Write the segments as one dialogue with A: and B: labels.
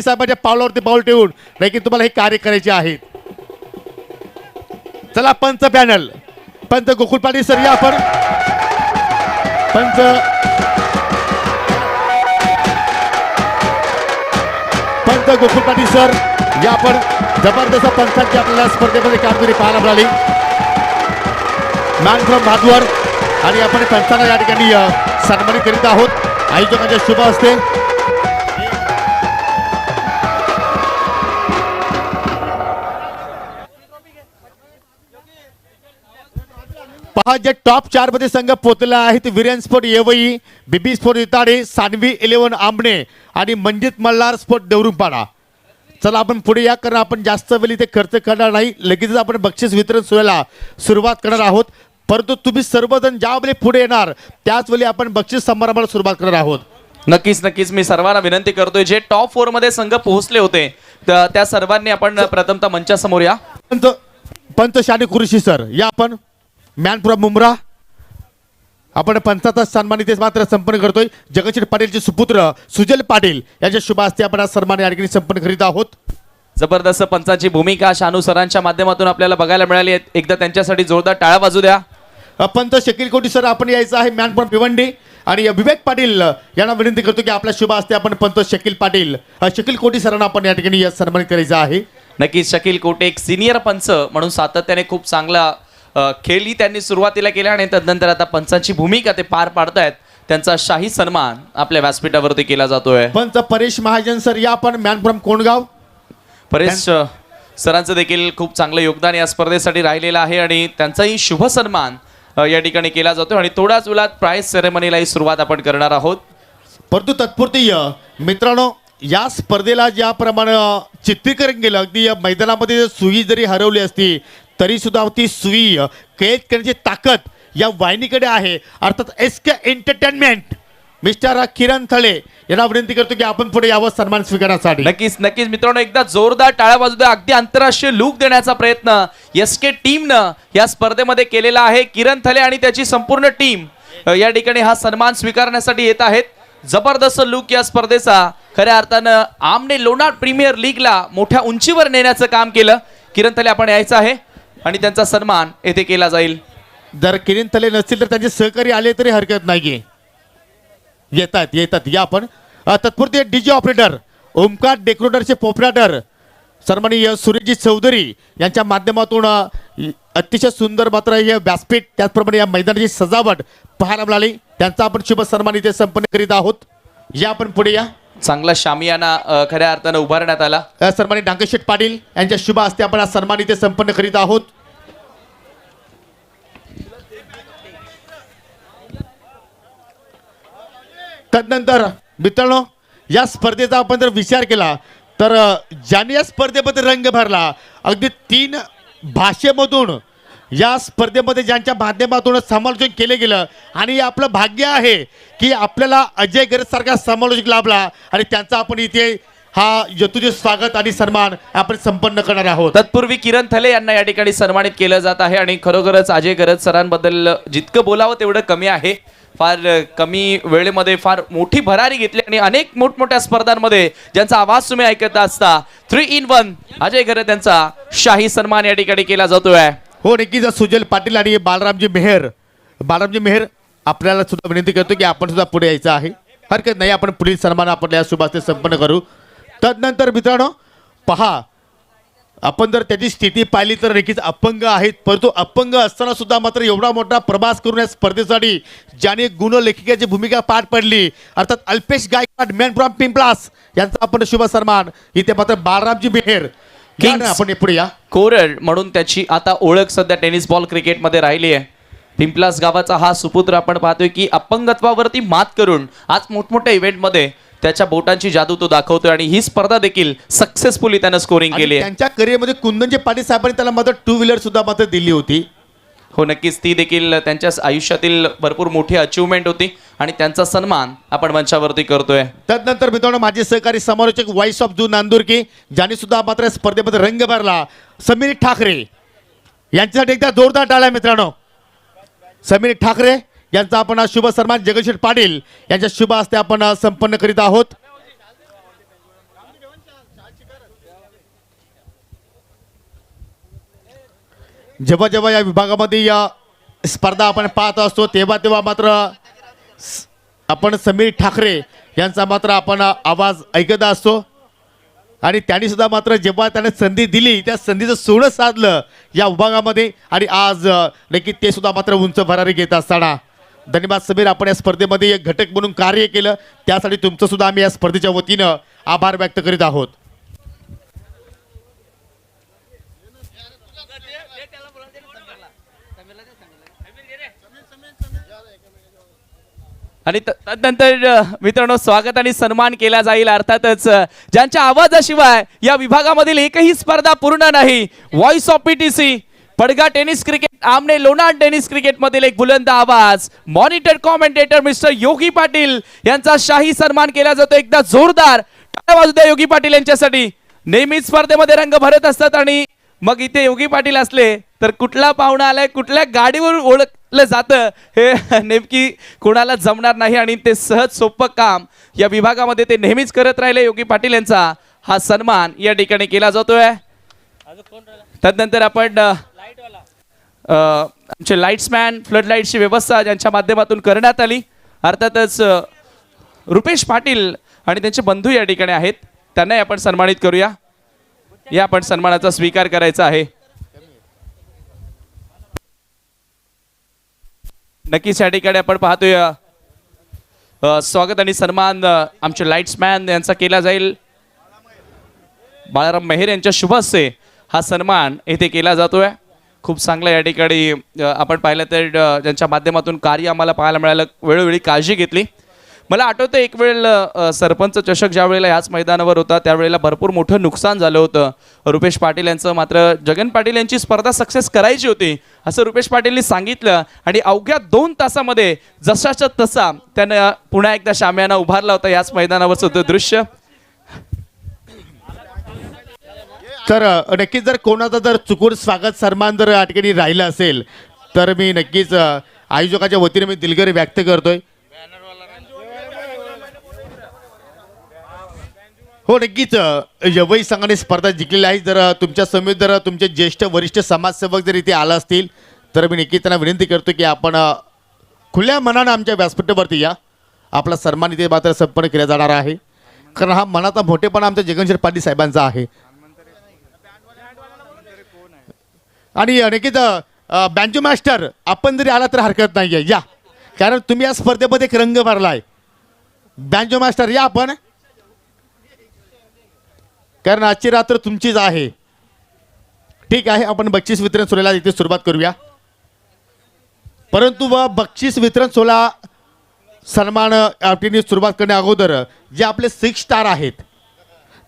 A: साहेबांच्या पावलावरती पाऊल ठेवून नाही की तुम्हाला हे कार्य करायचे आहेत. चला पंच पॅनल, पंच गोकुळ पाटील सर या आपण. पंच गोकुळ पाटील सर या आपण. जबरदस्त पंचांची आपल्याला स्पर्धेमध्ये कामगिरी पाहायला मिळाली. मॅन फ्रॉम भादवर आणि आपण पंचांना या ठिकाणी सन्मानित करीत आहोत आयोजकांच्या शुभ हस्ते. पहा जे टॉप 4 मध्ये संघ पोहोचला आहेत. विरेन स्पोर्ट येवई, बीबी स्पोर्ट इताडे, सानवी 11 आंबणे आणि मंजित मल्हार स्पोर्ट देवरुंपाडा. चला आपण पुढे या, कारण आपण जास्त वेळ इथे खर्च करणार नाही. लगेचच आपण बक्षीस वितरण सोहळ्याला सुरुवात करणार आहोत. परंतु तुम्ही सर्वजण ज्यावेळी पुढे येणार त्याच वेळी आपण बक्षीस समारंभाला सुरुवात करणार आहोत.
B: नक्कीच मी सर्वांना विनंती करतोय जे टॉप 4 मध्ये संघ पोहोचले होते त्या सर्वांनी आपण प्रथमतः मंचासमोर या.
A: पंच शानी कुरुशी सर या आपण. मॅन फ्रॉम मुंब्रा आपण पंचाचा सन्मानित मात्र संपन्न करतोय. जगदीश पाटीलचे सुपुत्र सुजल पाटील यांच्या शुभ हस्ते आपण सन्मान या ठिकाणी संपन्न करीत आहोत.
B: जबरदस्त पंचाची भूमिका शानू सरांच्या माध्यमातून आपल्याला बघायला मिळाली आहे. एकदा त्यांच्यासाठी जोरदार टाळ्या वाजू द्या.
A: पंच शकील कोटी सर आपण यायचं आहे. मॅन फ्रॉम भिवंडी आणि विवेक पाटील यांना विनंती करतो की आपल्या शुभ हस्ते आपण पंच शकील पाटील शकील कोटी सरांना आपण या ठिकाणी सन्मानित करायचं आहे.
B: नक्कीच शकील कोटे एक सिनियर पंच म्हणून सातत्याने खूप चांगला खेळी त्यांनी सुरुवातीला केला आणि तदनंतर आता पंचांची भूमिका ते पार पाडतायत. त्यांचा शाही सन्मान आपल्या व्यासपीठावरती केला जातोय.
A: पंच परेश महाजन सर या आपण. Man from Kondgaon.
B: परेश सरांचं देखील खूप चांगलं योगदान या स्पर्धेसाठी राहिलेलं आहे आणि त्यांचाही शुभ सन्मान या ठिकाणी केला जातो आणि थोड्याच वेळात प्राइज सेरेमनीलाही सुरुवात आपण करणार आहोत.
A: परंतु तत्पुरती मित्रांनो या स्पर्धेला ज्याप्रमाणे चित्रीकरण केलं, अगदी या मैदानामध्ये सुई जरी हरवली असती तरी सुद्धा ती सुई कैद करण्याची ताकद या वाहिनीकडे आहे. अर्थात SK एंटरटेनमेंट मिस्टर किरण थळे यांना विनंती करतो की आपण पुढे यावं सन्मान स्वीकारण्यासाठी.
B: नक्कीच मित्रांनो एकदा जोरदार टाळ्या वाजू द्या. अगदी आंतरराष्ट्रीय लूक देण्याचा प्रयत्न SK टीमनं या स्पर्धेमध्ये केलेला आहे. किरण थले आणि त्याची संपूर्ण टीम या ठिकाणी हा सन्मान स्वीकारण्यासाठी येत आहेत. जबरदस्त लूक या स्पर्धेचा खऱ्या अर्थानं आमने लोणार प्रीमियर लीगला मोठ्या उंचीवर नेण्याचं काम केलं. किरण थले आपण यायचं आहे आणि त्यांचा सन्मान येथे केला जाईल.
A: जर किरण थले नसतील तर त्यांचे सहकारी आले तरी हरकत नाहीये. येतात या आपण. तत्पुरते डीजे ऑपरेटर ओमकार डेकोरेटरचे पोपराटर सन्माननीय सुरेशजी चौधरी यांच्या माध्यमातून अतिशय सुंदर मात्र हे व्यासपीठ त्याचप्रमाणे या मैदानाची सजावट पाहायला मिळाली. त्यांचा आपण शुभ सन्मान इथे संपन्न करीत आहोत. या आपण पुढे या.
B: चांगला शामियाना खऱ्या अर्थानं उभारण्यात आला.
A: सन्मानित डांगेशेठ पाटील यांच्या शुभ हस्ते आपण हा सन्मान इथे संपन्न करीत आहोत. तदनंतर मित्रांनो या स्पर्धेचा आपण जर विचार केला तर ज्याने या स्पर्धेमध्ये रंग भरला अगदी 3 भाषेमधून या स्पर्धेमध्ये ज्यांच्या माध्यमातून समालोचन केले गेलं आणि आपलं भाग्य आहे की आपल्याला अजय गरज सारखा समालोचक लाभला आणि त्यांचा आपण इथे हा यतुजे स्वागत आणि सन्मान आपण संपन्न करणार आहोत.
B: तत्पूर्वी किरण थले यांना या ठिकाणी सन्मानित केलं जात आहे आणि खरोखरच अजय गरज सरांबद्दल जितकं बोलावं तेवढं कमी आहे. फार कमी वेळेमध्ये फार मोठी भरारी घेतली आणि अनेक मोठमोठ्या स्पर्धांमध्ये ज्यांचा आवाज तुम्ही ऐकत असता 3 in 1 अजय गरज यांचा शाही सन्मान या ठिकाणी केला जातोय.
A: हो नक्कीच. सुजल पाटील आणि बालरामजी मेहर आपल्याला सुद्धा विनंती करतो की आपण सुद्धा पुढे यायचं आहे. हरकत नाही, आपण पुढील सन्मान आपल्या शुभास्ते संपन्न करू. तदनंतर मित्रांनो पहा आपण जर त्याची स्थिती पाहिली तर नक्कीच अपंग आहेत. परंतु अपंग असताना सुद्धा मात्र एवढा मोठा प्रवास करून या स्पर्धेसाठी ज्याने गुणलेखिकेची भूमिका पार पडली अर्थात अल्पेश गायकवाड मॅन फ्रॉम पिंपलास यांचा आपण शुभ सन्मान इथे मात्र बालरामजी मेहर आपण पुढे या.
B: कोरड म्हणून त्याची आता ओळख सध्या टेनिस बॉल क्रिकेटमध्ये राहिली आहे. पिंपलास गावाचा हा सुपुत्र आपण पाहतोय की अपंगत्वावरती मात करून आज मोठमोठ्या इव्हेंटमध्ये त्याच्या बोटांची जादू तो दाखवतोय आणि ही स्पर्धा देखील सक्सेसफुली त्यानं स्कोरिंग केली आहे.
A: त्यांच्या करिअरमध्ये कुंदनजी पाटील साहेबांनी त्याला मात्र 2 व्हीलर सुद्धा मात्र दिली होती.
B: हो नक्कीच ती देखील त्यांच्या आयुष्यातील भरपूर मोठी अचीवमेंट होती आणि त्यांचा सन्मान आपण मंचावरती करतोय.
A: तदनंतर मित्रांनो माझे सहकारी समालोचक व्हॉइस ऑफ जू नांदुरकी ज्यांनी सुद्धा मात्र स्पर्धेमध्ये रंग भरला समीर ठाकरे यांच्यासाठी एकदा जोरदार टाळ्या मित्रांनो. समीर ठाकरे यांचा आपण शुभ सन्मान जगदीश पाटील यांच्या शुभ हस्ते आपण संपन्न करीत आहोत. जेव्हा जेव्हा या विभागामध्ये या स्पर्धा आपण पाहत असतो तेव्हा तेव्हा मात्र आपण समीर ठाकरे यांचा मात्र आपण आवाज ऐकत असतो आणि त्यांनी सुद्धा मात्र जेव्हा त्याने संधी दिली त्या संधीचं सोनं साधलं या विभागामध्ये आणि आज नक्की ते सुद्धा मात्र उंच भरारी घेत असताना धन्यवाद समीर, आपण या स्पर्धेमध्ये एक घटक म्हणून कार्य केलं त्यासाठी तुमचं सुद्धा आम्ही या स्पर्धेच्या वतीनं आभार व्यक्त करीत आहोत.
B: आणि तदनंतर मित्रांनो स्वागत आणि सन्मान केला जाईल. अर्थातच ज्यांच्या आवाजाशिवाय या विभागामधील एकही स्पर्धा पूर्ण नाही. Voice of PTC Padgha tennis cricket Amne Lonar tennis cricket मधील एक बुलंद आवाज monitor commentator mister Yogi Patil यांचा शाही सन्मान केला जातो. एकदा जोरदार टाळ्या वाजू द्या योगी पाटील यांच्यासाठी. नेहमीच स्पर्धेमध्ये रंग भरत असतात आणि मग इथे योगी पाटील असले तर कुठला पाहुणा आलाय कुठल्या गाडीवर ओळखलं जातं हे नेमकी कोणाला जमणार नाही आणि ते सहज सोपं काम या विभागामध्ये ते नेहमीच करत राहिले. योगी पाटील यांचा हा सन्मान या ठिकाणी केला जातोय. तदनंतर आपण आमचे लाईट्समॅन फ्लड लाईटची व्यवस्था ज्यांच्या माध्यमातून करण्यात आली. अर्थातच रुपेश पाटील आणि त्यांचे बंधू या ठिकाणी आहेत त्यांनाही आपण सन्मानित करूया. या आपण सन्मानाचा स्वीकार करायचा आहे. नक्कीच या ठिकाणी आपण पाहतोय स्वागत आणि सन्मान आमचे लाईट्समॅन यांचा केला जाईल. बाळाराम मेहर यांच्या शुभ हस्ते हा सन्मान येथे केला जातोय. खूप चांगला या ठिकाणी आपण पाहिलं तर ज्यांच्या माध्यमातून कार्य आम्हाला पाहायला मिळालं वेळोवेळी काळजी घेतली. मला आठवतं एक वेळ सरपंच चषक ज्या वेळेला याच मैदानावर होता त्यावेळेला भरपूर मोठं नुकसान झालं होतं. रुपेश पाटील यांचं मात्र जगन पाटील यांची स्पर्धा सक्सेस करायची होती असं रुपेश पाटीलनी सांगितलं आणि अवघ्या 2 तासामध्ये जसाच्या तसा त्यानं पुन्हा एकदा शाम्याना उभारला होता याच मैदानावरचं होतं दृश्य.
A: तर नक्कीच जर कोणाचा जर चुकून स्वागत सन्मान जर या ठिकाणी राहिलं असेल तर मी नक्कीच आयोजकाच्या वतीने मी दिलगिरी व्यक्त करतोय. हो नक्कीच यवई संघाने स्पर्धा जिंकलेली आहे. जर तुमच्या समेत जर तुमचे ज्येष्ठ वरिष्ठ समाजसेवक जर इथे आला असतील तर मी नक्कीच त्यांना विनंती करतो की आपण खुल्या मनानं आमच्या व्यासपीठावरती या. आपला सन्मान इथे मात्र संपन्न केला जाणार आहे कारण हा मनाचा मोठेपणा आमच्या जगनशेठ पाटील साहेबांचा आहे. आणि नक्कीच बँजो मास्टर आपण जरी आला तर हरकत नाही आहे या कारण तुम्ही या स्पर्धेमध्ये एक रंग भरलाय. बँजो मास्टर या आपण कारण आजची रात्र तुमचीच आहे. ठीक आहे आपण बक्षीस वितरण सोहळ्याला इथे सुरुवात करूया. परंतु बक्षीस वितरण सोहळा सन्मान आपली सुरुवात करण्या अगोदर जे आपले 6 स्टार आहेत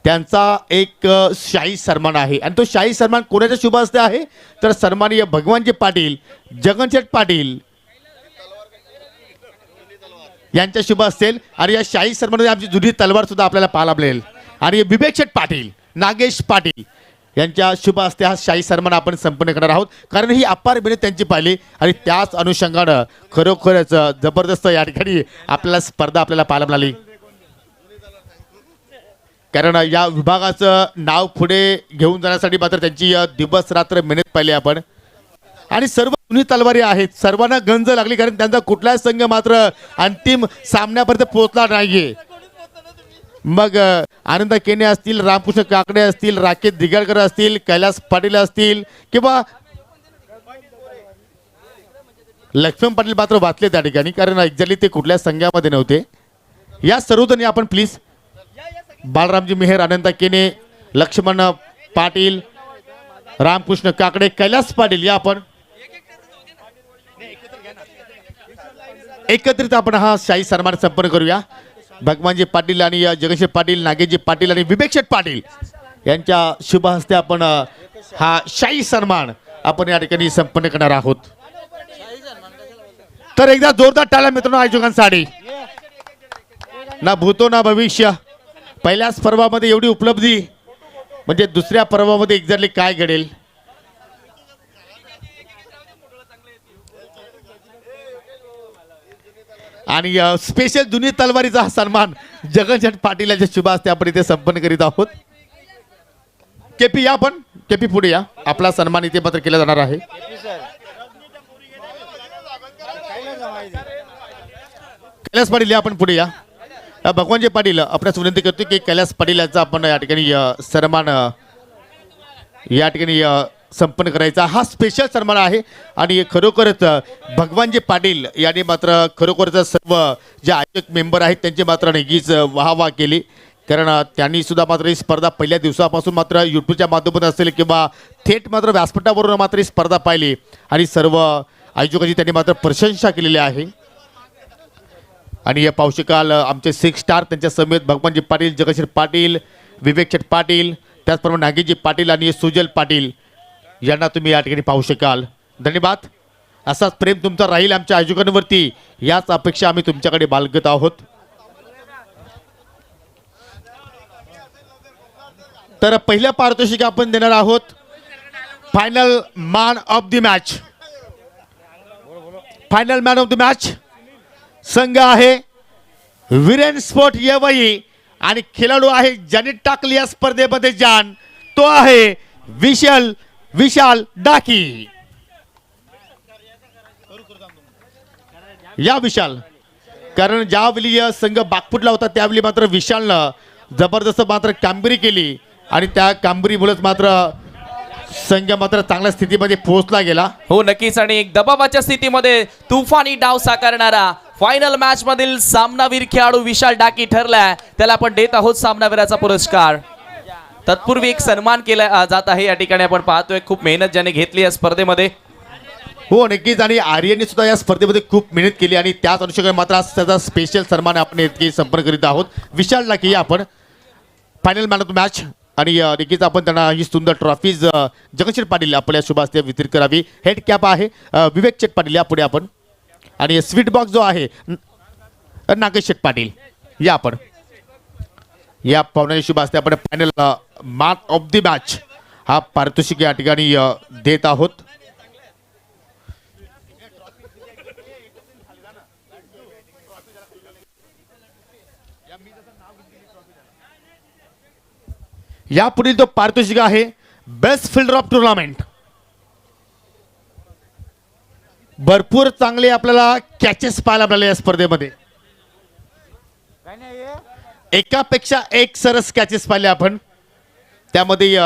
A: त्यांचा एक शाही सन्मान आहे आणि तो शाही सन्मान कोणाच्या शुभ हस्ते आहे तर सन्माननीय भगवानजी पाटील जगनशेठ पाटील यांच्या शुभ असेल. आणि या शाही सन्मानामध्ये आमची जुनी तलवार सुद्धा आपल्याला पाहायला मिळेल आणि विवेक शेठ पाटील नागेश पाटील यांच्या शुभ हस्ते हा शाही सन्मान आपण संपन्न करणार आहोत कारण ही अपार मेहनत त्यांची पाहिली आणि त्याच अनुषंगानं खरोखरच जबरदस्त या ठिकाणी आपल्याला स्पर्धा आपल्याला पाहायला मिळाली. कारण या विभागाचं नाव पुढे घेऊन जाण्यासाठी मात्र त्यांची दिवस रात्र मेहनत पाहिली आपण आणि सर्व जुनी तलवारी आहेत. सर्वांना गंज लागली कारण त्यांचा कुठलाच संघ मात्र अंतिम सामन्यापर्यंत पोहोचला नाहीये. मग आनंद केने असतील रामकृष्ण काकडे असतील राकेश दिगाडकर असतील कैलास पाटील असतील किंवा लक्ष्मण पाटील मात्र वाचले त्या ठिकाणी कारण एक्झॅक्टली ते कुठल्याच संघामध्ये नव्हते. या सर्वजणी आपण प्लीज बाळरामजी मेहर आनंद केने लक्ष्मण पाटील रामकृष्ण काकडे कैलास पाटील या आपण एकत्रित आपण हा शाही सन्मान संपन्न करूया. भगवानजी पाटील आणि जगनशेठ पाटील नागेशजी पाटील आणि विवेक शेठ पाटील यांच्या शुभ हस्ते आपण हा शाही सन्मान आपण या ठिकाणी संपन्न करणार आहोत. तर एकदा जोरदार टाळ्या मित्रांनो आयोजकांसाठी. ना भूतो ना भविष्य पहिल्याच पर्वामध्ये एवढी उपलब्धी म्हणजे दुसऱ्या पर्वामध्ये एक्झॅक्टली काय घडेल. आणि स्पेशल जुनी तलवारीचा हा सन्मान जगनशेठ पाटील यांच्या शुभ हस्ते आपण इथे संपन्न करीत आहोत. केपी या आपण केपी पुढे या आपला सन्मान इथे मात्र केला जाणार आहे कैलास पाटील या आपण पुढे या भगवानजी पाटील आपल्यास विनंती करतो की कैलास पाटील यांचा आपण या ठिकाणी सन्मान या ठिकाणी संपन्न करायचा हा स्पेशल सन्मान आहे आणि खरोखरच भगवानजी पाटील यांनी मात्र खरोखरच सर्व जे आयोजक मेंबर आहेत त्यांची मात्र नक्कीच वाहवा केली कारण त्यांनी सुद्धा मात्र ही स्पर्धा पहिल्या दिवसापासून मात्र यूट्यूबच्या माध्यमातून असेल किंवा थेट मात्र व्यासपीठावरून मात्र ही स्पर्धा पाहिली आणि सर्व आयोजकांची त्यांनी मात्र प्रशंसा केलेली आहे आणि या पावशी काल आमचे 6 स्टार त्यांच्या समेत भगवानजी पाटील जगशीर पाटील विवेक शेठ पाटील त्याचप्रमाणे नागेशजी पाटील आणि सुजल पाटील यांना तुम्ही या ठिकाणी पाहू शकाल धन्यवाद असाच प्रेम तुमचा राहील आमच्या आयोजकांवरती याच अपेक्षा आम्ही तुमच्याकडे बाळगत आहोत तर पहिल्या पारितोषिक आपण देणार आहोत final man of the match final man of the match संघ आहे वीरेन स्पोर्ट येवई आणि खेळाडू आहे ज्याने टाकली या स्पर्धेमध्ये जान तो आहे विशाल डाकी या विशाल कारण ज्यावेळी संघ बागफुटला होता त्यावेळी मात्र विशालनं जबरदस्त मात्र कामगिरी केली आणि त्या कामगिरीमुळेच मात्र संघ मात्र चांगल्या स्थितीमध्ये पोहोचला गेला
B: हो नक्कीच आणि एक दबावाच्या स्थितीमध्ये तुफानी डाव साकारणारा फायनल मॅच मधील सामनावीर खेळाडू विशाल डाकी ठरलाय त्याला आपण देत आहोत सामनावीराचा पुरस्कार तत्पूर्वी एक सन्मान केला जात आहे या ठिकाणी आपण पाहतोय खूप मेहनत ज्याने घेतली या स्पर्धेमध्ये
A: हो नक्कीच आणि आर्यने सुद्धा या स्पर्धेमध्ये खूप मेहनत केली आणि त्याच अनुषंगाने मात्र आज त्याचा स्पेशल सन्मान आपण इतकी संपन्न करीत आहोत विशाल डाकी आपण final man of the match आणि नक्कीच आपण त्यांना ही सुंदर ट्रॉफीज जगशीर पाटील आपल्या शुभ हस्ते वितरित करावी हेड कॅप आहे विवेक शेठ पाटील या पुढे आपण आणि स्वीट बॉक्स जो आहे नागेश शेठ पाटील या आपण या पाहुण्याच्या शुभ हस्ते आपण final man of the match हा पारितोषिक या ठिकाणी देत आहोत यापुढील तो पारितोषिक आहे बेस्ट फिल्डर ऑफ टुर्नामेंट भरपूर चांगले आपल्याला कॅचेस पाहायला मिळाले या स्पर्धेमध्ये एकापेक्षा एक सरस कॅचेस पाहिले आपण त्यामध्ये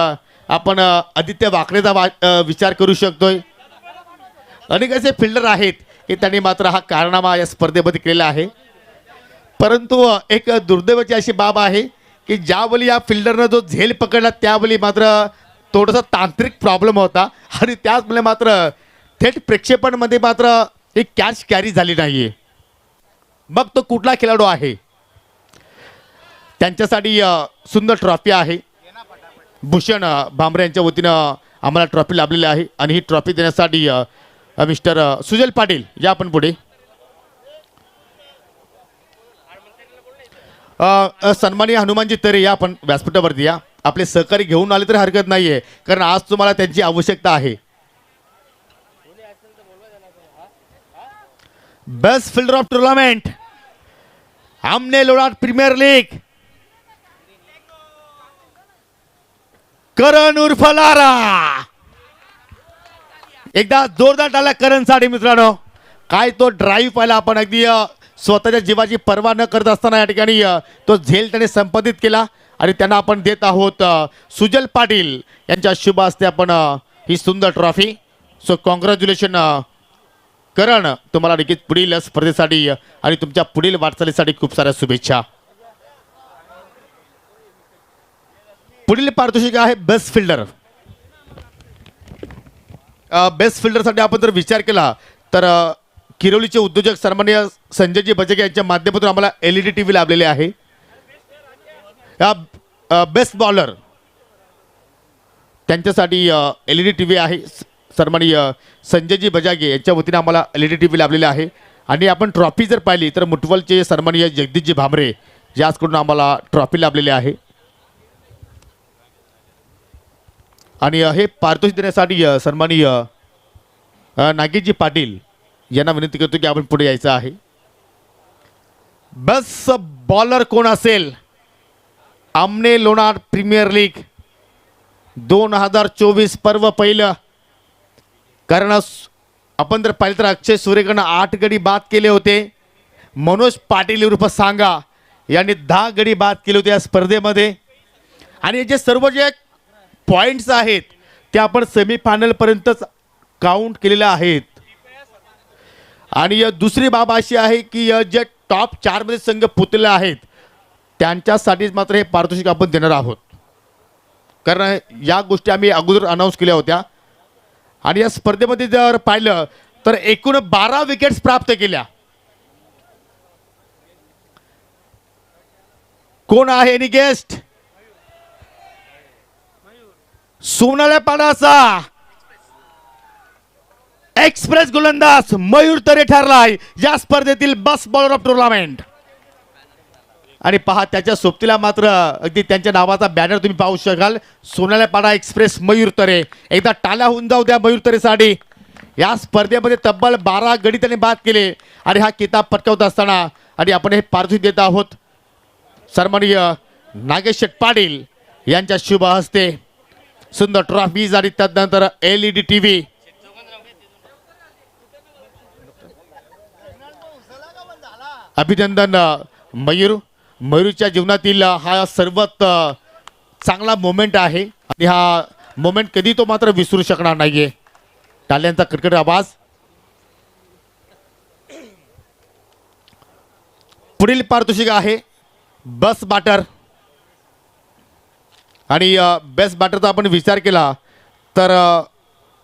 A: आपण आदित्य वाकडेचा विचार करू शकतोय अनेक असे फिल्डर आहेत की त्यांनी मात्र हा कारनामा या स्पर्धेमध्ये केलेला आहे परंतु एक दुर्दैवाची अशी बाब आहे की ज्यावेळी या फिल्डरनं जो झेल पकडला त्यावेळी मात्र थोडासा तांत्रिक प्रॉब्लेम होता आणि त्याचमुळे मात्र थेट प्रेक्षेपणमध्ये मात्र एक कॅच कॅरी झाली नाही आहे मग तो कुठला खेळाडू आहे त्यांच्यासाठी सुंदर ट्रॉफी आहे भूषण भामरे यांच्या वतीनं आम्हाला ट्रॉफी लाभलेली आहे आणि ही ट्रॉफी देण्यासाठी मिस्टर सुजल पाटील या आपण पुढे सन्माननीय हनुमानजी तरे या आपण व्यासपीठावरती या आपले सहकारी घेऊन आले तरी हरकत नाही आहे कारण आज तुम्हाला त्यांची आवश्यकता आहे बेस्ट फिल्डर ऑफ टुर्नामेंट हमने लोणार प्रीमियर लीग करण उर्फ लारा एकदा जोरदार टाळ्या करणसाठी मित्रांनो काय तो ड्राईव्ह पाहिला आपण अगदी स्वतःच्या जीवाची पर्वा न करत असताना या ठिकाणी तो झेल त्याने संपादित केला आणि त्यांना आपण देत आहोत सुजल पाटील यांच्या शुभ हस्ते आपण ही सुंदर ट्रॉफी सो कॉंग्रॅच्युलेशन करण तुम्हाला नक्कीच पुढील स्पर्धेसाठी आणि तुमच्या पुढील वाटचालीसाठी खूप साऱ्या शुभेच्छा पुढील पारितोषिक आहे बेस्ट फिल्डर बेस्ट फिल्डरसाठी आपण जर विचार केला तर किरोलीचे उद्योजक सन्माननीय संजयजी बजगे यांच्या माध्यमातून आम्हाला LED TV लाभलेले आहे बेस्ट बॉलर त्यांच्यासाठी LED TV आहे सन्माननीय संजयजी बजागे यांच्या वतीने आम्हाला LED TV लाभलेले आहे आणि आपण ट्रॉफी जर पाहिली तर मुटवलचे सन्माननीय जगदीशजी भामरे ज्याकडून आम्हाला ट्रॉफी लाभलेली आहे आणि हे पारितोषिक देण्यासाठी सन्माननीय नागेशजी पाटील यांना विनंती करतो की आपण पुढे यायचं आहे बेस्ट बॉलर कोण असेल आमने लोणार प्रीमियर लीग 2024 पर्व पहिलं. कारण आपण जर पाहिलं तर अक्षय सूर्यकडनं 8 गडी बाद केले होते. मनोज पाटील उर्फ सांगा यांनी 10 गडी बाद केले होते या स्पर्धेमध्ये. आणि जे सर्व जे पॉईंट्स आहेत ते आपण सेमीफायनलपर्यंतच काउंट केलेले आहेत. आणि दुसरी बाब अशी आहे की जे टॉप 4 मध्ये संघ पुतले आहेत त्यांच्यासाठीच मात्र हे पारितोषिक आपण देणार आहोत. कारण या गोष्टी आम्ही अगोदर अनाऊन्स केल्या होत्या. आणि या स्पर्धेमध्ये जर पाहिलं तर एकूण 12 विकेट्स प्राप्त केल्या. कोण आहे एनी गेस्ट? सोनाळ्यापाडाचा एक्सप्रेस गोलंदाज मयूर तरे ठरलाय या स्पर्धेतील बेस्ट बॉलर ऑफ टुर्नामेंट. आणि पहा त्याच्या सोबतीला मात्र अगदी त्यांच्या नावाचा बॅनर तुम्ही पाहू शकाल. सोनाळ्यापाडा एक्सप्रेस मयूर तरे. एकदा टाळ्या होऊन जाऊ द्या मयूर तरेसाठी. या स्पर्धेमध्ये तब्बल 12 गडी त्याने बाद केले आणि हा किताब पटकावत असताना आणि आपण हे पारितोषिक देत आहोत सन्माननीय नागेश शेठ पाटील यांच्या शुभ हस्ते. सुंदर ट्रॉफीज आणि त्यानंतर LED TV. अभिनंदन मयूरच्या जीवनातील हा सर्वात चांगला मोमेंट आहे आणि हा मोमेंट कधी तो मात्र विसरू शकणार नाहीये. टाळ्यांचा कडकड आवाज. पुढील पारितोषिक आहे बेस्ट बॅटर. आणि बेस्ट बॅटरचा आपण विचार केला तर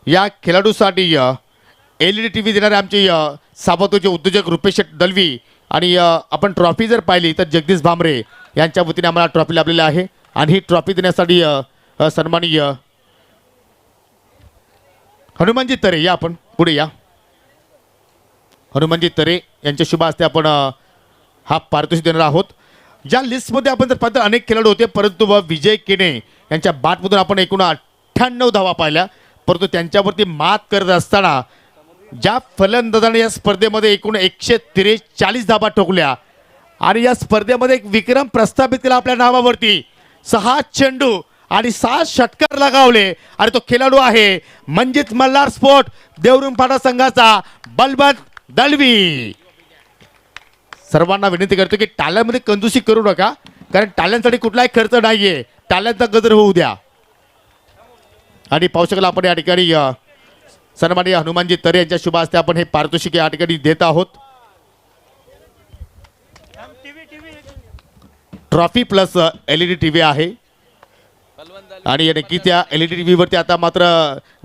A: या खेळाडूसाठी LED TV देणारे आमचे साबतोचे उद्योजक रुपेश दलवी. आणि आपण ट्रॉफी जर पाहिली तर जगदीश भामरे यांच्या वतीने आम्हाला ट्रॉफी लाभलेली आहे. आणि ही ट्रॉफी देण्यासाठी सन्माननीय हनुमानजी तरे या आपण पुढे या. हनुमानजी तरे यांच्या शुभ हस्ते आपण हा पारितोषिक देणार आहोत. ज्या लिस्टमध्ये आपण जर पाहतो अनेक खेळाडू होते परंतु विजय केने यांच्या बॅटमधून आपण एकूण 98 धावा पाहिल्या. परंतु त्यांच्यावरती मात करत असताना ज्या फलंदाजाने या स्पर्धेमध्ये एकूण 143 धावा ठोकल्या आणि या स्पर्धेमध्ये एक विक्रम प्रस्थापित केला आपल्या नावावरती. 6 चेंडू आणि 7 षटकार लगावले आणि तो खेळाडू आहे मंजित मल्हार स्पोर्ट देवरुमपाडा संघाचा बलवंत दलवी. सर्वांना विनंती करतो की टाळ्यांमध्ये कंजूसी करू नका कारण टाळ्यांसाठी कुठलाही खर्च नाहीये. टाळ्यांचा गजर होऊ द्या. आणि पाहू शकाल आपण या ठिकाणी सन्माननीय हनुमानजी तरे यांच्या शुभ हस्ते आपण हे पारितोषिक या ठिकाणी देत आहोत. ट्रॉफी प्लस LED TV आहे. आणि नक्की त्या LED TV वरती आता मात्र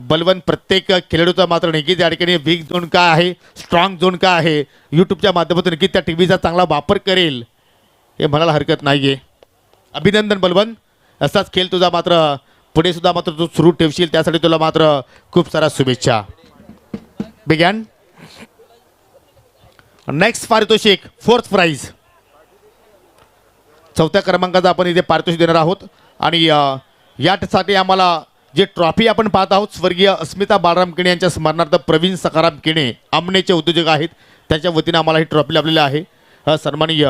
A: बलवंत प्रत्येक खेळाडूचा मात्र नक्कीच या ठिकाणी वीक झोन काय आहे स्ट्रॉंग झोन काय आहे यूट्यूबच्या माध्यमातून नक्की त्या टीव्हीचा चांगला वापर करेल हे म्हणायला हरकत नाहीये. अभिनंदन बलवंत. असाच खेळ तुझा मात्र पुढे सुद्धा मात्र तू सुरू ठेवशील त्यासाठी तुला मात्र खूप साऱ्या शुभेच्छा. बिगॅन नेक्स्ट पारितोषिक 4th प्राइज. 4थ्या क्रमांकाचा आपण इथे पारितोषिक देणार आहोत. आणि यासाठी आम्हाला जे ट्रॉफी आपण पाहत आहोत स्वर्गीय अस्मिता बाळराम केणे यांच्या स्मरणार्थ प्रवीण सखाराम केणे आमनेचे उद्योजक आहेत त्यांच्या वतीने आम्हाला ही ट्रॉफी लाभलेली आहे. सन्माननीय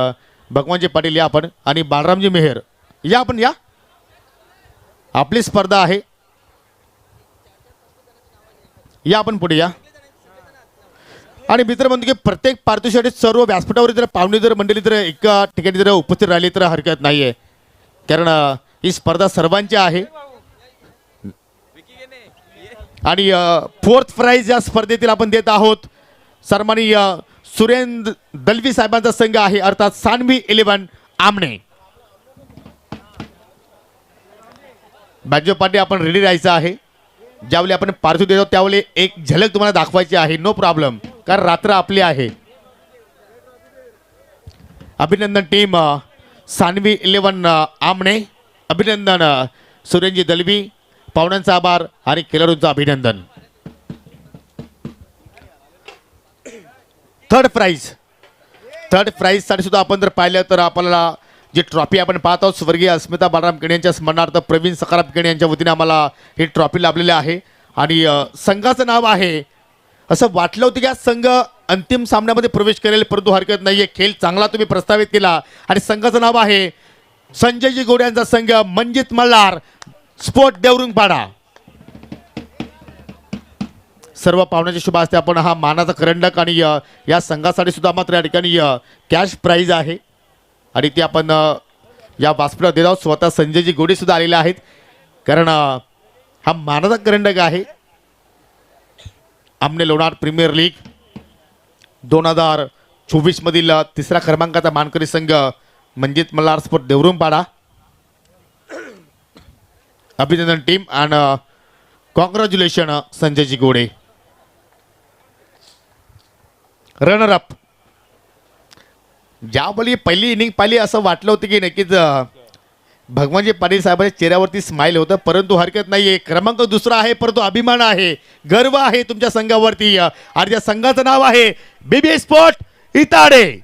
A: भगवानजी पाटील या आपण आणि बाळरामजी मेहर या आपण या. आपली स्पर्धा आहे या आपण पुढे या. आणि मित्र म्हणतो की प्रत्येक पारितोषिकासाठी सर्व व्यासपीठावर जर पाहुणे जर मंडळी जर एका ठिकाणी जर उपस्थित राहिली तर हरकत नाहीये कारण ही स्पर्धा सर्वांची आहे. आणि 4th प्राइज या स्पर्धेतील आपण देत आहोत सन्माननीय सुरेंद्र दलवी साहेबांचा संघ आहे अर्थात सानवी 11 आमणे. बाजूपाठी आपण रेडी राहायचं आहे. ज्यावेळी आपण पारितोषिक देतो त्यावेळी एक झलक तुम्हाला दाखवायची आहे. नो प्रॉब्लेम कारण रात्र आपली आहे. अभिनंदन टीम सानवी 11 आमणे. अभिनंदन सुरेंद्र दलवी. पाहुण्यांचा आभार आणि खेळाडूंचं अभिनंदन. 3rd प्राइज साठी सुद्धा आपण जर पाहिलं तर आपल्याला जी ट्रॉफी आपण पाहत आहोत स्वर्गीय अस्मिता बाळराम केणे यांच्या स्मरणार्थ प्रवीण सखाराम केणे यांच्या वतीने आम्हाला ही ट्रॉफी लाभलेली आहे. आणि संघाचं नाव आहे असं वाटलं होतं की हा संघ अंतिम सामन्यामध्ये प्रवेश करेल परंतु हरकत नाहीये. खेळ चांगला तुम्ही प्रस्तावित केला आणि संघाचं नाव आहे संजयजी गोड यांचा संघ मंजित मल्हार स्पोर्ट देवरुंगपाडा. सर्व पाहुण्याच्या शुभ हस्ते आपण हा मानाचा करंडक आणि या संघासाठी सुद्धा मात्र या ठिकाणी कॅश प्राईज आहे आणि ते आपण या व्यासपीठावर देत आहोत. स्वतः संजयजी गोडे सुद्धा आलेले आहेत कारण हा मानाचा करंडक आहे. आमने लोणार प्रीमियर लीग 2024 मधील तिसरा क्रमांकाचा मानकरी संघ म्हणजेच मल्हार स्पोर्ट देवरुंगपाडा. अभिनंदन टीम अँड कॉंग्रॅच्युलेशन संजयजी गोडे. रनर अप ज्यावेळी पहिली इनिंग पाहिली असं वाटलं होतं की नक्कीच भगवानजी पाटील साहेबांच्या चेहऱ्यावरती स्माईल होतं, परंतु हरकत नाहीये. क्रमांक दुसरा आहे परंतु अभिमान आहे, गर्व आहे तुमच्या संघावरती आणि त्या संघाचं नाव आहे बीबी स्पोर्ट इताडे.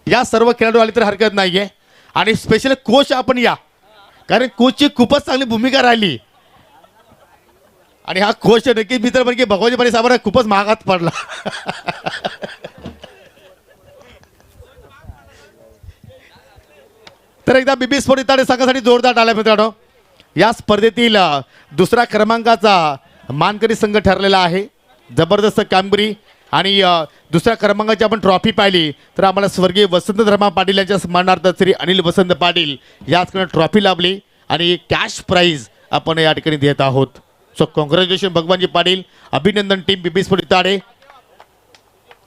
A: या सर्व खेळाडू आले तर हरकत नाहीये आणि स्पेशल कोच आपण या, कारण कोचची खूपच चांगली भूमिका राहिली आणि हा कोच नक्कीच मित्र म्हणजे भगवानजी पाटील साहेबांना खूपच महागात पडला. तर एकदा बीबी स्पोर्ट इताडे संघासाठी जोरदार टाळ्या मित्रांनो. या स्पर्धेतील दुसरा क्रमांकाचा मानकरी संघ ठरलेला आहे. जबरदस्त कामगिरी आणि दुसऱ्या क्रमांकाची आपण ट्रॉफी पाहिली तर आम्हाला स्वर्गीय वसंतराव पाटील यांच्या स्मरणार्थ श्री अनिल वसंत पाटील याचकडे ट्रॉफी लाभली आणि कॅश प्राईज आपण या ठिकाणी देत आहोत. So congratulation Bhagwanji Patil. अभिनंदन टीम बीबी स्पोर्ट इताडे.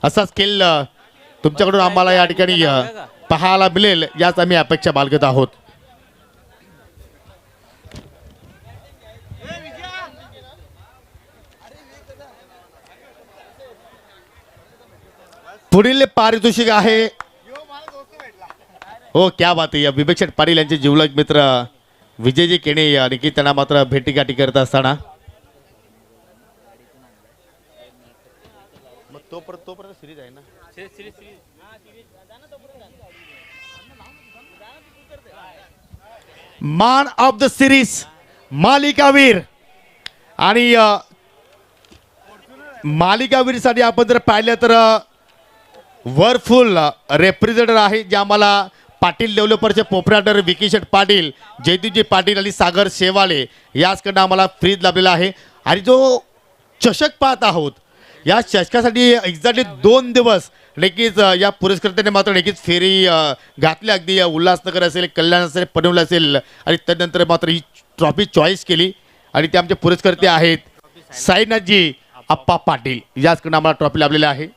A: असाच खेळ तुमच्याकडून आम्हाला या ठिकाणी पाहायला मिळेल याच आम्ही अपेक्षा बाळगत आहोत. पुढील पारितोषिक आहे हो क्या बात आहे. विवेक शेठ पाटील यांचे जिवलग मित्र विजयजी केणे आणि त्यांना मात्र भेटीगाठी करत असताना तोपर्यंत सिरीज आहे ना. मान ऑफ द सिरीज मालिकावीर आणि मालिकावीर साठी आपण जर पाहिलं तर वरफुल रेप्रेझेंटेटिव्ह आहे जे आम्हाला पाटील डेव्हलपर्सचे पोपराटर विकी शेठ पाटील, जयदीपजी पाटील आणि सागर शेवाले याचकडनं आम्हाला फ्रीज लाभलेला आहे. आणि जो चषक पाहत आहोत या चषकासाठी एक्झॅक्टली 2 दिवस नक्कीच या पुरस्कर्त्याने मात्र नक्कीच फेरी घातली. अगदी उल्हासनगर असेल, कल्याण असेल, पनवेल असेल आणि त्यानंतर मात्र ही ट्रॉफी चॉईस केली आणि ते आमचे पुरस्कर्ते आहेत साईनाथजी आप्पा पाटील याचकडनं आम्हाला ट्रॉफी लाभलेली आहे.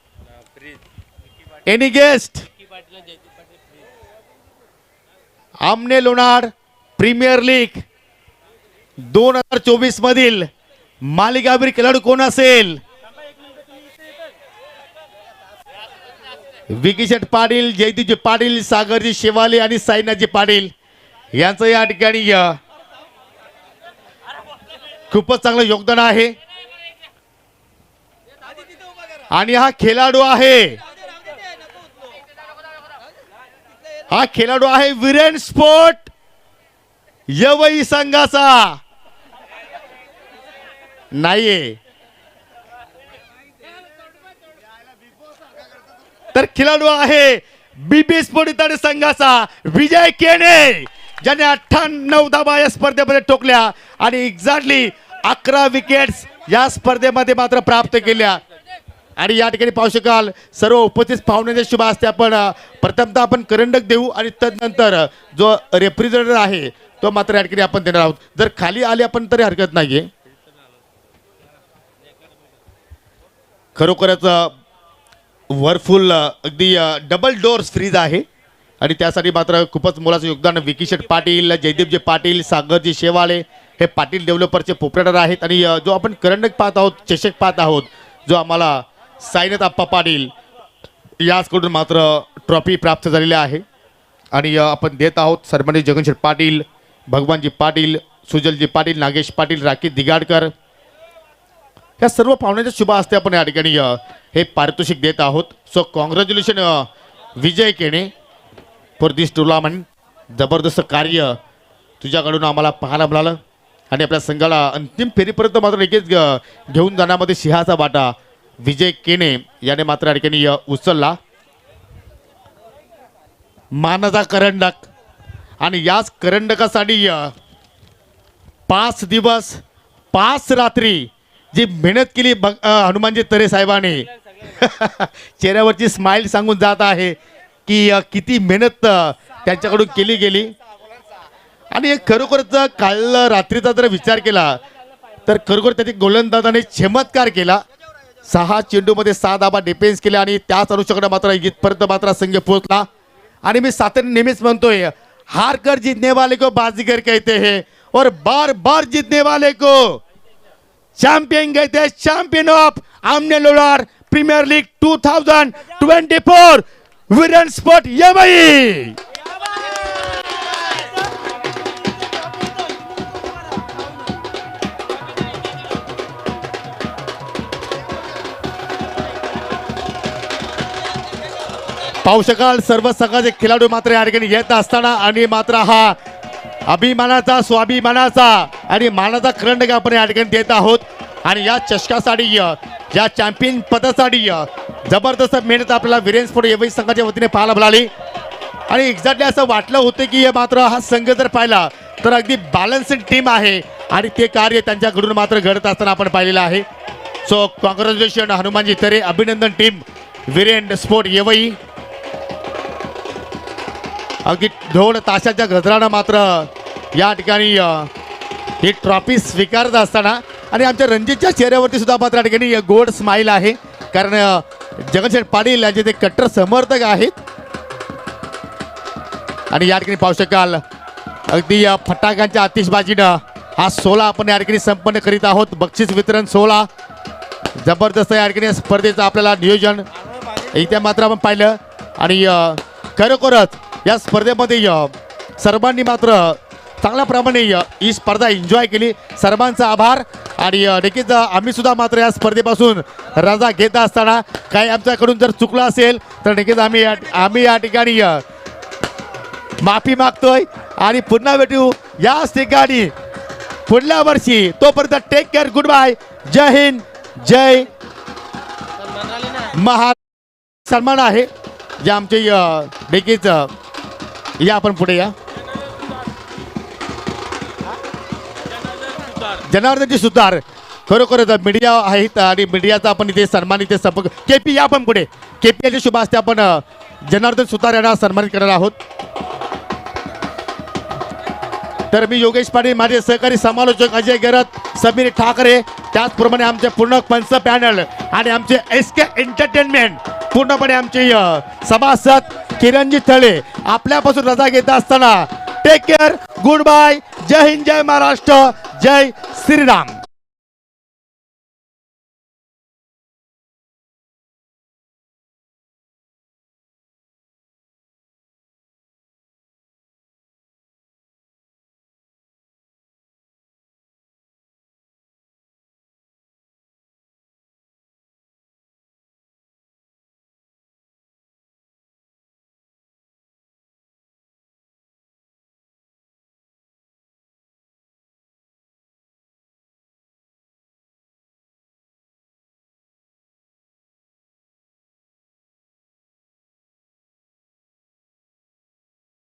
A: एनी गेस्ट आमने लोणार प्रीमियर लीग 2024 मधील मालिकावीर खेळाडू कोण असेल? विकी शेठ पाटील, जयदीपजी पाटील, सागरजी शेवाले आणि साईनाथजी पाटील यांचं या ठिकाणी खूपच चांगलं योगदान आहे. आणि हा खेळाडू आहे वीरेन स्पोर्ट यवई संघाचा नाहीये तर खेळाडू आहे बीबी स्पोर्ट इताडे संघाचा विजय केणे, ज्याने 98 धावा या स्पर्धेमध्ये ठोकल्या आणि एक्झॅक्टली 11 विकेट्स या स्पर्धेमध्ये मात्र प्राप्त केल्या. आणि या ठिकाणी पाहू शकाल सर्व उपस्थित पाहुण्यांच्या शुभ हस्ते आपण प्रथमतः आपण करंडक देऊ आणि तदनंतर जो रेप्रेझेंटेटिव्ह आहे तो मात्र या ठिकाणी आपण देणार आहोत. जर खाली आले आपण तरी हरकत नाहीये. खरोखरच वरफुल अगदी डबल डोअर्स फ्रीज आहे आणि त्यासाठी मात्र खूपच मोलाचं योगदान विकी शेठ पाटील, जयदीपजी पाटील, सागरजी शेवाळे हे पाटील डेव्हलपर्सचे पोपरेटर आहेत. आणि जो आपण करंडक पाहत आहोत, चषक पाहत आहोत, जो आम्हाला साईनाथ आप्पा पाटील याचकडून मात्र ट्रॉफी प्राप्त झालेली आहे. आणि आपण देत आहोत सन्माननीय जगनशेठ पाटील, भगवानजी पाटील, सुजलजी पाटील, नागेश पाटील, राकेश दिगाडकर या सर्व पाहुण्यांच्या शुभ हस्ते आपण या ठिकाणी हे पारितोषिक देत आहोत. So congratulation Vijay Kene for this tournament. जबरदस्त कार्य तुझ्याकडून आम्हाला पाहायला मिळालं आणि आपल्या संघाला अंतिम फेरीपर्यंत मात्र नक्कीच घेऊन जाण्यामध्ये सिंहाचा वाटा विजय केणे याने मात्र या ठिकाणी उचलला. मानाचा करंडक आणि याच करंडकासाठी 5 दिवस 5 रात्री जी मेहनत केली हनुमानजी तरे साहेबांनी चेहऱ्यावरची स्माइल सांगून जात आहे की किती मेहनत त्यांच्याकडून केली गेली. आणि खरोखरच काल रात्रीचा जर विचार केला तर खरोखर त्याची गोलंदाजाने चमत्कार केला. 6 चेंडूमध्ये 6 धाबा डिफेन्स केला आणि त्याच अनुषंगाने मात्र इथपर्यंत मात्र संघ पोहोचला. आणि मी सातत्याने नेहमीच म्हणतोय, हार कर जीतने वाले को बाजीगर कहते हैं और बार बार जीतने वाले को चैंपियन कहते हैं. चैंपियन ऑफ आमने लोलार प्रीमियर लीग 2024 विरन स्पोर्ट यमई. पाहू शकाल सर्व संघाचे खेळाडू मात्र या ठिकाणी येत असताना आणि मात्र हा अभिमानाचा स्वाभिमानाचा आणि मानाचा करंडक आपण या ठिकाणी देत आहोत. आणि या चषकासाठी या चॅम्पियन पदासाठी जबरदस्त मेहनत आपल्याला वीरेन स्पोर्ट एवढी संघाच्या वतीने पाहायला मिळाली. आणि एक्झॅक्टली असं वाटलं होतं की मात्र हा संघ जर पाहिला तर अगदी बॅलन्स्ड टीम आहे आणि ते कार्य त्यांच्याकडून मात्र घडत असताना आपण पाहिलेलं आहे. सो कॉंग्रॅच्युलेशन हनुमानजी तरे, अभिनंदन टीम वीरेन स्पोर्ट येवई. अगदी ढोल ताशाच्या गजरानं मात्र या ठिकाणी ही ट्रॉफी स्वीकारत असताना आणि आमच्या रणजितच्या चेहऱ्यावरती सुद्धा मात्र या ठिकाणी गोड स्माईल आहे, कारण जगनशेठ पाटील यांचे ते कट्टर समर्थक आहेत. आणि या ठिकाणी पाहू शकाल अगदी फटाक्यांच्या आतिषबाजीनं हा 16 आपण या ठिकाणी संपन्न करीत आहोत. बक्षीस वितरण 16 जबरदस्त या ठिकाणी स्पर्धेचं आपल्याला नियोजन इथे मात्र आपण पाहिलं. आणि खरोखरच या स्पर्धेमध्ये सर्वांनी मात्र चांगल्या प्रमाणे ही स्पर्धा एन्जॉय केली. सर्वांचा आभार. आणि नक्कीच आम्ही सुद्धा मात्र या स्पर्धेपासून रजा घेत असताना काही आमच्याकडून जर चुकलं असेल तर नक्कीच आम्ही या ठिकाणी माफी मागतोय आणि पुन्हा भेटू याच ठिकाणी पुढल्या वर्षी. तोपर्यंत टेक केअर, गुड बाय, जय हिंद, जय महाराष्ट्र. सन्मान आहे जे आमचे नक्कीच या आपण पुढे या जनार्दनजी सुतार खरोखरच मीडिया आहेत आणि मीडियाचा आपण इथे सन्मान इथे संपर्क केपी या आपण पुढे केपीएलचे शुभ हस्ते आपण जनार्दन सुतार यांना सन्मानित करणार आहोत. तर मी योगेश पाटील, माझे सहकारी समालोचक अजय गरत, समीर ठाकरे, त्याचप्रमाणे आमचे पूर्ण पंच पॅनल आणि आमचे SK एंटरटेनमेंट पूर्णपणे आमचे सभासद किरणजी थळे आपल्यापासून रजा घेत असताना टेक केअर, गुड बाय, जय हिंद, जय महाराष्ट्र, जय श्रीराम.